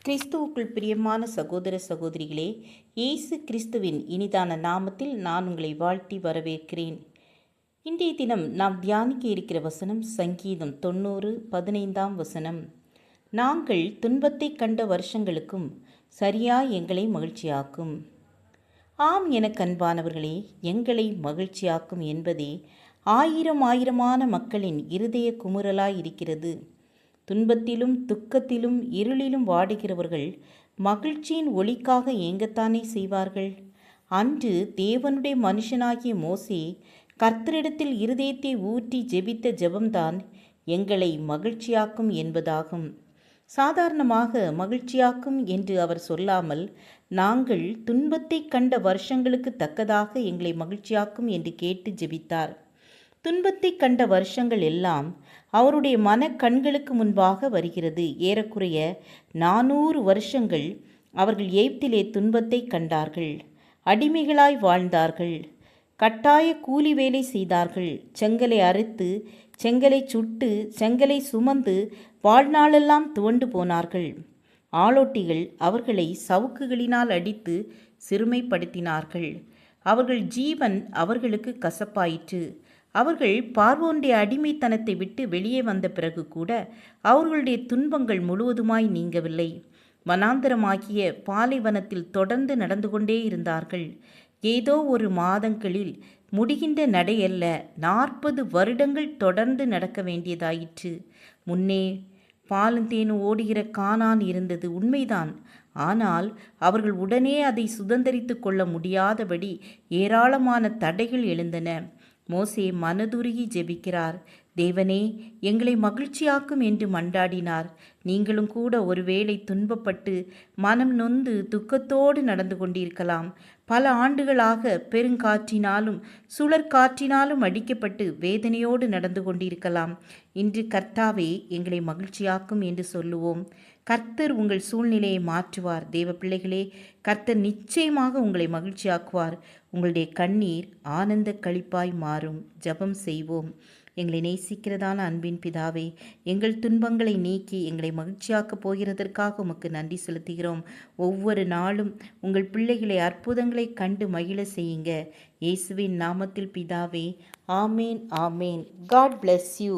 கிறிஸ்துவுக்குள் பிரியமான சகோதர சகோதரிகளே, இயேசு கிறிஸ்துவின் இனிதான நாமத்தில் நான் உங்களை வாழ்த்தி வரவேற்கிறேன். இன்றைய தினம் நாம் தியானிக்க இருக்கிற வசனம் சங்கீதம் 90:15 வசனம். நாங்கள் துன்பத்தை கண்ட வருஷங்களுக்கும் சரியாய் எங்களை மகிழ்ச்சியாக்கும். ஆம் என கண்பானவர்களே, எங்களை மகிழ்ச்சியாக்கும் என்பதே ஆயிரமான மக்களின் இருதய குமுறலாய் இருக்கிறது. துன்பத்திலும் துக்கத்திலும் இருளிலும் வாடுகிறவர்கள் மகிழ்ச்சியின் ஒளிக்காக ஏங்கத்தானே செய்வார்கள். அன்று தேவனுடைய மனுஷனாகிய மோசே கர்த்தரிடத்தில் இருதயத்தை ஊற்றி ஜெபித்த ஜெபம்தான் எங்களை மகிழ்ச்சியாக்கும் என்பதாகும். சாதாரணமாக மகிழ்ச்சியாக்கும் என்று அவர் சொல்லாமல், நாங்கள் துன்பத்தை கண்ட வருஷங்களுக்கு தக்கதாக எங்களை மகிழ்ச்சியாக்கும் என்று கேட்டு ஜெபித்தார். துன்பத்தை கண்ட வருஷங்கள் எல்லாம் அவருடைய மன கண்களுக்கு முன்பாக வருகிறது. ஏறக்குறைய 400 வருஷங்கள் அவர்கள் எகிப்திலே துன்பத்தை கண்டார்கள். அடிமைகளாய் வாழ்ந்தார்கள். கட்டாய கூலி வேலை செய்தார்கள். செங்கலை அறுத்து, செங்கலை சுட்டு, செங்கலை சுமந்து வாழ்நாளெல்லாம் துவண்டு போனார்கள். ஆளோட்டிகள் அவர்களை சவுக்குகளினால் அடித்து சிறுமைப்படுத்தினார்கள். அவர்கள் ஜீவன் அவர்களுக்கு கசப்பாயிற்று. அவர்கள் பார்வோனுடைய அடிமைத்தனத்தை விட்டு வெளியே வந்த பிறகு கூட அவர்களுடைய துன்பங்கள் முழுவதுமாய் நீங்கவில்லை. வனாந்தரமாகிய பாலைவனத்தில் தொடர்ந்து நடந்து கொண்டே இருந்தார்கள். ஏதோ ஒரு மாதங்களில் முடிகின்ற நடையல்ல, 40 வருடங்கள் தொடர்ந்து நடக்க வேண்டியதாயிற்று. முன்னே பாலும் தேனும் ஓடுகிற கானான் இருந்தது உண்மைதான். ஆனால் அவர்கள் உடனே அதை சுதந்தரித்து கொள்ள முடியாதபடி ஏராளமான தடைகள் எழுந்தன. மோசே மனதுருகி ஜெபிக்கிறார். தேவனே, எங்களை மகிழ்ச்சியாக்கும் என்று மன்றாடினார். நீங்களும் கூட ஒருவேளை துன்பப்பட்டு மனம் நொந்து துக்கத்தோடு நடந்து கொண்டிருக்கலாம். பல ஆண்டுகளாக பெருங்காற்றினாலும் சுழற்காற்றினாலும் அடிக்கப்பட்டு வேதனையோடு நடந்து கொண்டிருக்கலாம். இன்று கர்த்தாவே எங்களை மகிழ்ச்சியாக்கும் என்று சொல்லுவோம். கர்த்தர் உங்கள் சூழ்நிலையை மாற்றுவார். தேவ பிள்ளைகளே, கர்த்தர் நிச்சயமாக உங்களை மகிழ்ச்சியாக்குவார். உங்களுடைய கண்ணீர் ஆனந்த களிப்பாய் மாறும். ஜெபம் செய்வோம். எங்களை நேசிக்கிறதான அன்பின் பிதாவே, எங்கள் துன்பங்களை நீக்கி எங்களை மகிழ்ச்சியாக்கப் போகிறதற்காக உமக்கு நன்றி செலுத்துகிறோம். ஒவ்வொரு நாளும் உங்கள் பிள்ளைகளை அற்புதங்களை கண்டு மகிழ செய்யுங்க. இயேசுவின் நாமத்தில் பிதாவே, ஆமேன் ஆமேன். God bless you.